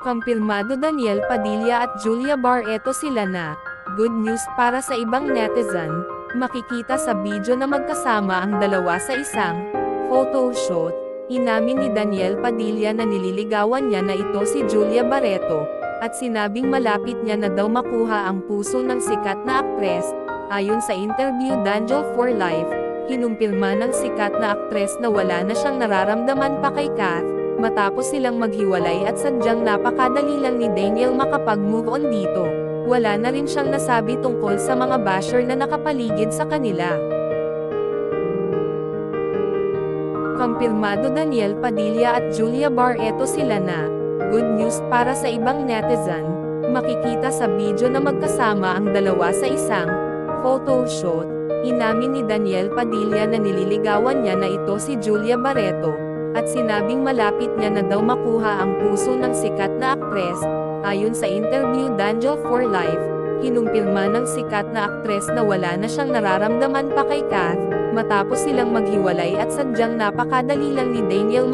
Kumpirmado Daniel Padilla at Julia Barreto sila na. Good news para sa ibang netizen, makikita sa video na magkasama ang dalawa sa isang photoshoot. Inamin ni Daniel Padilla na nililigawan niya na ito si Julia Barreto, at sinabing malapit niya na daw makuha ang puso ng sikat na aktres. Ayon sa interview Dangle for Life, kinumpirma ng sikat na aktres na wala na siyang nararamdaman pa kay Kath, matapos silang maghiwalay at sadyang napakadali lang ni Daniel makapag-move on dito. Wala na rin siyang nasabi tungkol sa mga basher na nakapaligid sa kanila. Kumpirmado Daniel Padilla at Julia Barreto sila na. Good news para sa ibang netizen, makikita sa video na magkasama ang dalawa sa isang photoshoot. Inamin ni Daniel Padilla na nililigawan niya na ito si Julia Barreto, at sinabing malapit niya na daw makuha ang puso ng sikat na aktres. Ayon sa interview Dangle for Life, kinumpirma ng sikat na aktres na wala na siyang nararamdaman pa kay Kath, matapos silang maghiwalay at sadyang napakadali lang ni Daniel